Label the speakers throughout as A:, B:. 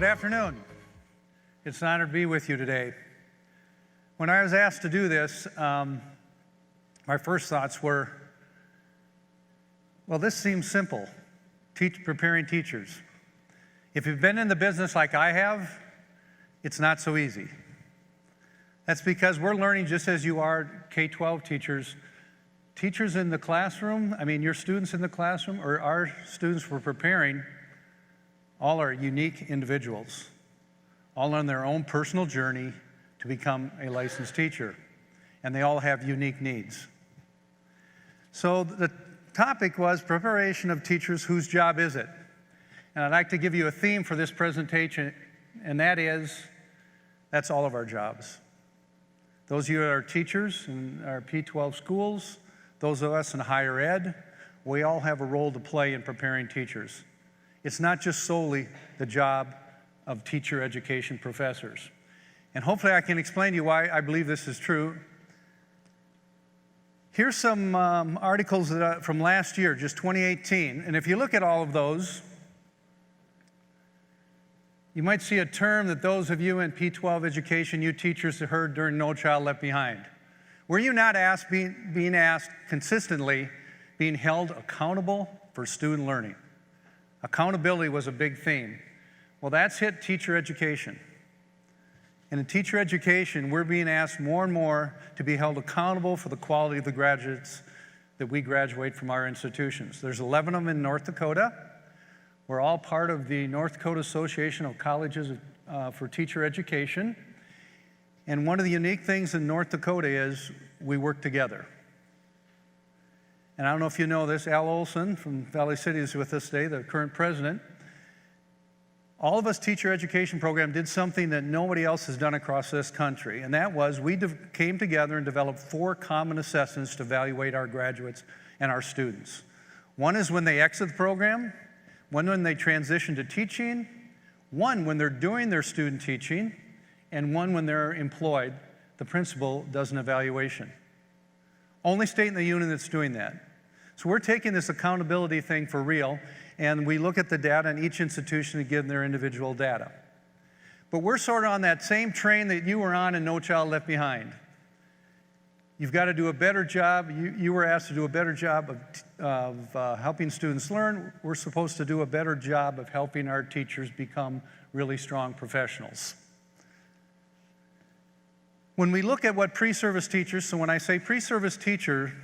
A: Good afternoon. It's an honor to be with you today. When I was asked to do this, my first thoughts were, well, this seems simple, preparing teachers. If you've been in the business like I have, it's not so easy. That's because we're learning just as you are K-12 teachers. Teachers in the classroom, your students in the classroom, or our students we're preparing, all are unique individuals, all on their own personal journey to become a licensed teacher, and they all have unique needs. So the topic was preparation of teachers, whose job is it? And I'd like to give you a theme for this presentation, and that's all of our jobs. Those of you that are teachers in our P-12 schools, those of us in higher ed, we all have a role to play in preparing teachers. It's not just solely the job of teacher education professors. And hopefully I can explain to you why I believe this is true. Here's some articles from last year, just 2018. And if you look at all of those, you might see a term that those of you in P-12 education, you teachers have heard during No Child Left Behind. Were you not being asked consistently, being held accountable for student learning? Accountability was a big theme. Well, that's hit teacher education. And in teacher education, we're being asked more and more to be held accountable for the quality of the graduates that we graduate from our institutions. There's 11 of them in North Dakota. We're all part of the North Dakota Association of Colleges for Teacher Education. And one of the unique things in North Dakota is we work together. And I don't know if you know this, Al Olson from Valley City is with us today, the current president. All of us teacher education program did something that nobody else has done across this country, and that was we came together and developed 4 common assessments to evaluate our graduates and our students. One is when they exit the program, one when they transition to teaching, one when they're doing their student teaching, and one when they're employed. The principal does an evaluation. Only state in the union that's doing that. So we're taking this accountability thing for real, and we look at the data in each institution and give them their individual data. But we're sort of on that same train that you were on in No Child Left Behind. You've got to do a better job. You were asked to do a better job of helping students learn. We're supposed to do a better job of helping our teachers become really strong professionals. When we look at what pre-service teachers, so when I say pre-service teacher,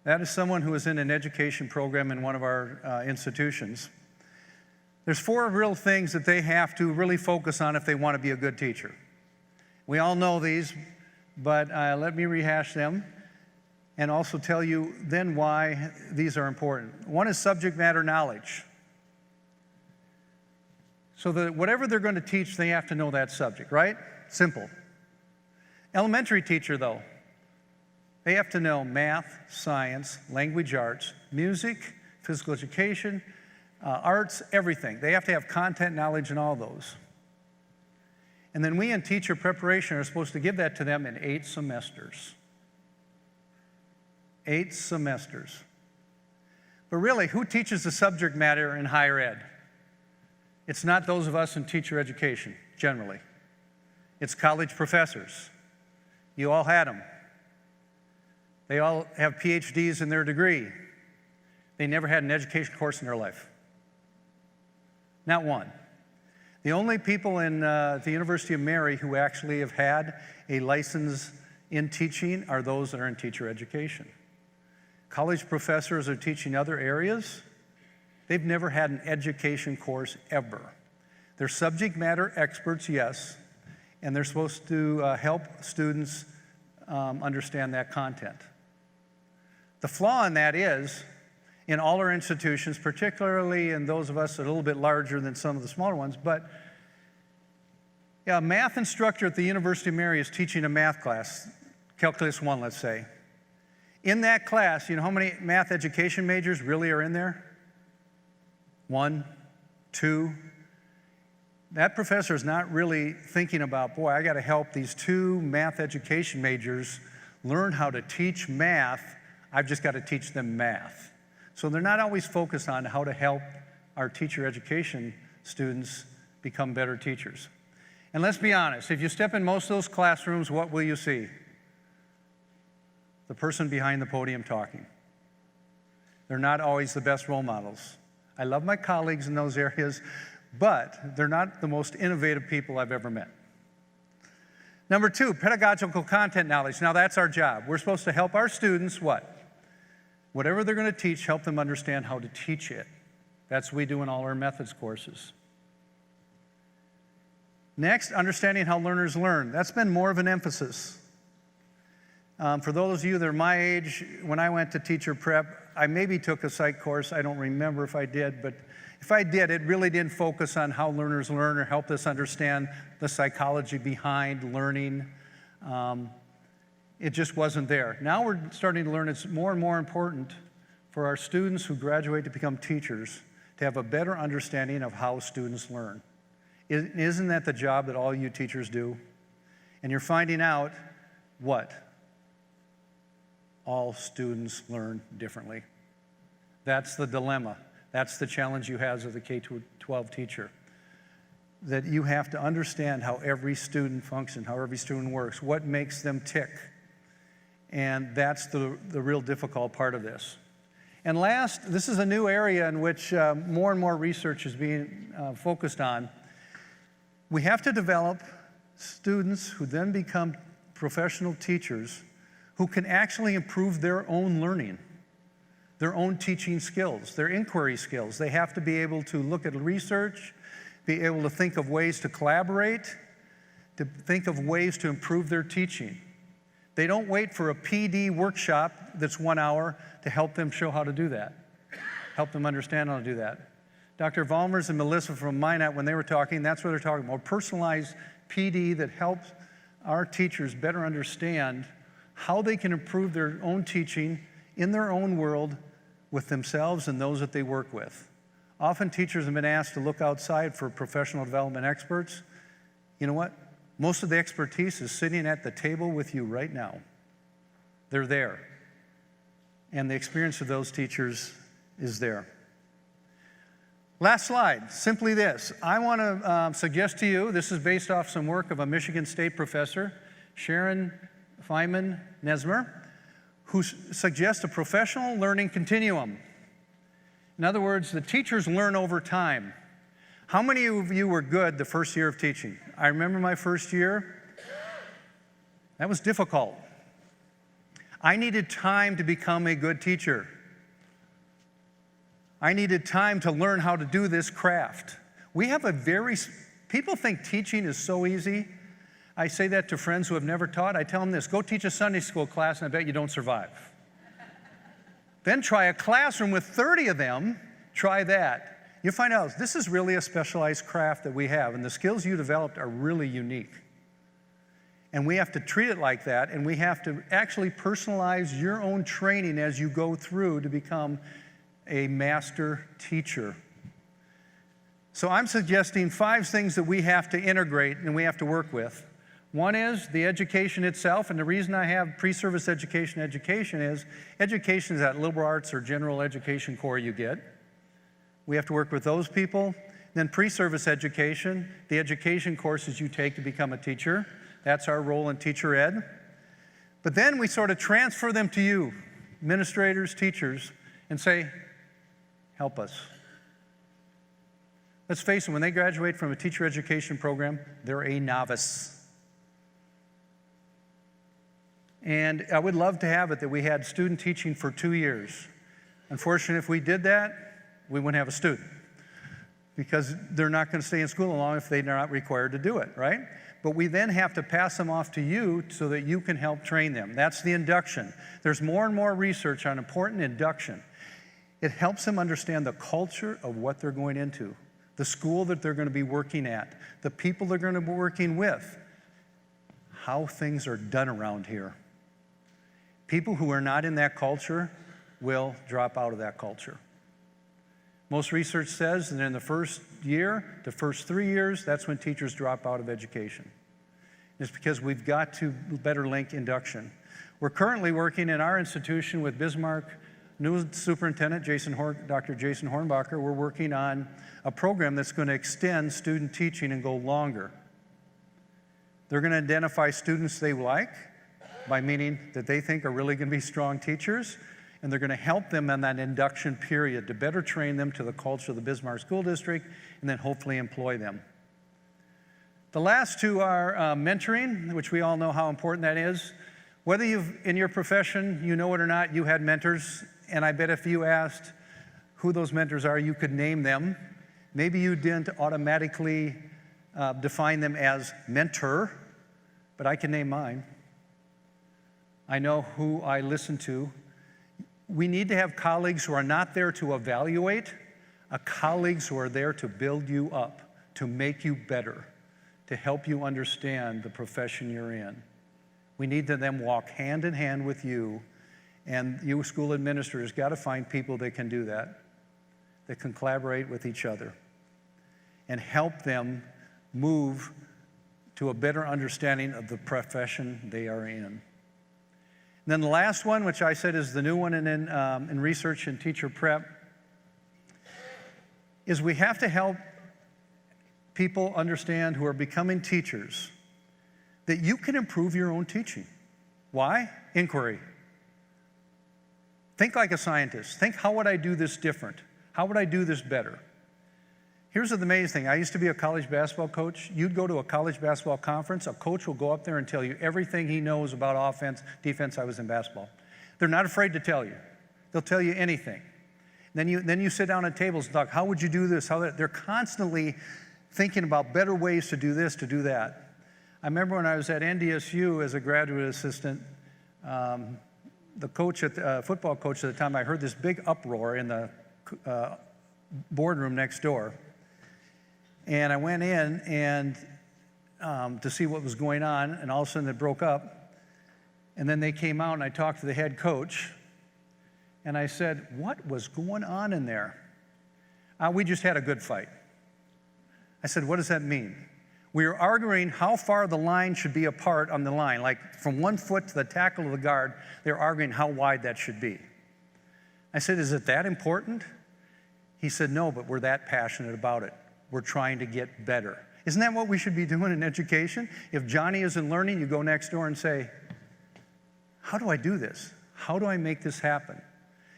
A: that is someone who is in an education program in one of our institutions. There's 4 real things that they have to really focus on if they want to be a good teacher. We all know these, but let me rehash them and also tell you then why these are important. One is subject matter knowledge. So that whatever they're going to teach, they have to know that subject, right? Simple. Elementary teacher, though, they have to know math, science, language arts, music, physical education, arts, everything. They have to have content knowledge in all those. And then we in teacher preparation are supposed to give that to them in 8 semesters. 8 semesters. But really, who teaches the subject matter in higher ed? It's not those of us in teacher education, generally. It's college professors. You all had them. They all have PhDs in their degree. They never had an education course in their life. Not one. The only people in the University of Mary who actually have had a license in teaching are those that are in teacher education. College professors are teaching other areas. They've never had an education course ever. They're subject matter experts, yes, and they're supposed to help students understand that content. The flaw in that is, in all our institutions, particularly in those of us that are a little bit larger than some of the smaller ones, but a math instructor at the University of Mary is teaching a math class, Calculus 1, let's say. In that class, you know how many math education majors really are in there? 1, 2. That professor is not really thinking about, boy, I got to help these 2 math education majors learn how to teach math. I've just got to teach them math. So they're not always focused on how to help our teacher education students become better teachers. And let's be honest, if you step in most of those classrooms, what will you see? The person behind the podium talking. They're not always the best role models. I love my colleagues in those areas, but they're not the most innovative people I've ever met. Number 2, pedagogical content knowledge. Now that's our job. We're supposed to help our students what? Whatever they're going to teach, help them understand how to teach it. That's what we do in all our methods courses. Next, understanding how learners learn. That's been more of an emphasis. For those of you that are my age, when I went to teacher prep, I maybe took a psych course. I don't remember if I did, but if I did, it really didn't focus on how learners learn or help us understand the psychology behind learning. It just wasn't there. Now we're starting to learn it's more and more important for our students who graduate to become teachers to have a better understanding of how students learn. Isn't that the job that all you teachers do? And you're finding out what? All students learn differently. That's the dilemma. That's the challenge you have as a K-12 teacher. That you have to understand how every student functions, how every student works, what makes them tick. And that's the real difficult part of this. And last, this is a new area in which more and more research is being focused on. We have to develop students who then become professional teachers who can actually improve their own learning, their own teaching skills, their inquiry skills. They have to be able to look at research, be able to think of ways to collaborate, to think of ways to improve their teaching. They don't wait for a PD workshop that's 1 hour to help them show how to do that, help them understand how to do that. Dr. Valmers and Melissa from Minot, when they were talking, that's what they're talking about, personalized PD that helps our teachers better understand how they can improve their own teaching in their own world with themselves and those that they work with. Often teachers have been asked to look outside for professional development experts. You know what? Most of the expertise is sitting at the table with you right now. They're there. And the experience of those teachers is there. Last slide, simply this. I want to suggest to you, this is based off some work of a Michigan State professor, Sharon Feynman Nesmer, who suggests a professional learning continuum. In other words, the teachers learn over time. How many of you were good the first year of teaching? I remember my first year. That was difficult. I needed time to become a good teacher. I needed time to learn how to do this craft. We have people think teaching is so easy. I say that to friends who have never taught. I tell them this, go teach a Sunday school class and I bet you don't survive. Then try a classroom with 30 of them, try that. You'll find out this is really a specialized craft that we have, and the skills you developed are really unique. And we have to treat it like that, and we have to actually personalize your own training as you go through to become a master teacher. So I'm suggesting 5 things that we have to integrate and we have to work with. One is the education itself, and the reason I have pre-service education is education is that liberal arts or general education core you get. We have to work with those people. Then pre-service education, the education courses you take to become a teacher. That's our role in teacher ed. But then we sort of transfer them to you, administrators, teachers, and say, help us. Let's face it, when they graduate from a teacher education program, they're a novice. And I would love to have it that we had student teaching for 2 years. Unfortunately, if we did that, we wouldn't have a student because they're not going to stay in school long if they're not required to do it, right? But we then have to pass them off to you so that you can help train them. That's the induction. There's more and more research on important induction. It helps them understand the culture of what they're going into, the school that they're going to be working at, the people they're going to be working with, how things are done around here. People who are not in that culture will drop out of that culture. Most research says that in the first year, the first 3 years, that's when teachers drop out of education. It's because we've got to better link induction. We're currently working in our institution with Bismarck new superintendent, Dr. Jason Hornbacher, we're working on a program that's going to extend student teaching and go longer. They're going to identify students they like, by meaning that they think are really going to be strong teachers, and they're going to help them in that induction period to better train them to the culture of the Bismarck School District and then hopefully employ them. The last two are mentoring, which we all know how important that is. Whether in your profession, you know it or not, you had mentors, and I bet if you asked who those mentors are, you could name them. Maybe you didn't automatically define them as mentor, but I can name mine. I know who I listen to. We need to have colleagues who are not there to evaluate, colleagues who are there to build you up, to make you better, to help you understand the profession you're in. We need to then walk hand in hand with you, and you school administrators got to find people that can do that can collaborate with each other and help them move to a better understanding of the profession they are in. And then the last one, which I said is the new one in research and teacher prep, is we have to help people understand who are becoming teachers that you can improve your own teaching. Why? Inquiry. Think like a scientist. Think, how would I do this different? How would I do this better? Here's the amazing thing. I used to be a college basketball coach. You'd go to a college basketball conference, a coach will go up there and tell you everything he knows about offense, defense. I was in basketball. They're not afraid to tell you. They'll tell you anything. Then you sit down at tables and talk, how would you do this? They're constantly thinking about better ways to do this, to do that. I remember when I was at NDSU as a graduate assistant, the football coach at the time, I heard this big uproar in the boardroom next door. And I went in and to see what was going on, and all of a sudden it broke up. And then they came out, and I talked to the head coach, and I said, what was going on in there? We just had a good fight. I said, what does that mean? We were arguing how far the line should be apart on the line, like from 1 foot to the tackle of the guard. They were arguing how wide that should be. I said, is it that important? He said, no, but we're that passionate about it. We're trying to get better. Isn't that what we should be doing in education? If Johnny isn't learning, you go next door and say, how do I do this? How do I make this happen?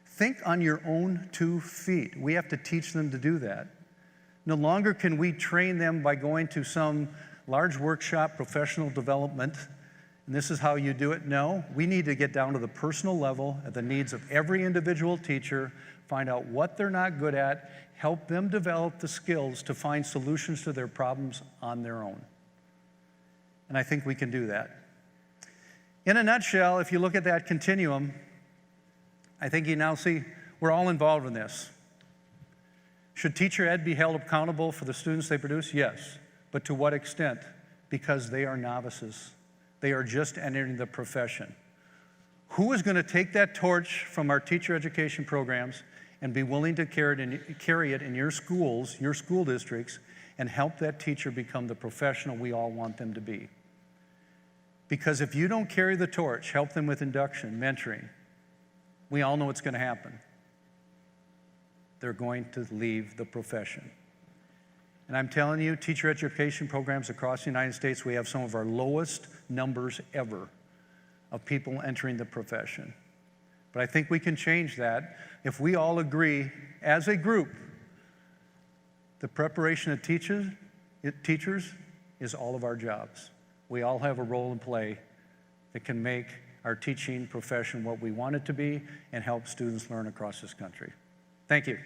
A: Think on your own 2 feet. We have to teach them to do that. No longer can we train them by going to some large workshop, professional development, and this is how you do it. No, we need to get down to the personal level at the needs of every individual teacher, find out what they're not good at, help them develop the skills to find solutions to their problems on their own. And I think we can do that. In a nutshell, if you look at that continuum, I think you now see we're all involved in this. Should teacher ed be held accountable for the students they produce? Yes. But to what extent? Because they are novices. They are just entering the profession. Who is going to take that torch from our teacher education programs and be willing to carry it in your schools, your school districts, and help that teacher become the professional we all want them to be? Because if you don't carry the torch, help them with induction, mentoring, we all know what's going to happen. They're going to leave the profession. And I'm telling you, teacher education programs across the United States, we have some of our lowest numbers ever of people entering the profession. But I think we can change that if we all agree as a group the preparation of teachers is all of our jobs. We all have a role to play that can make our teaching profession what we want it to be and help students learn across this country. Thank you.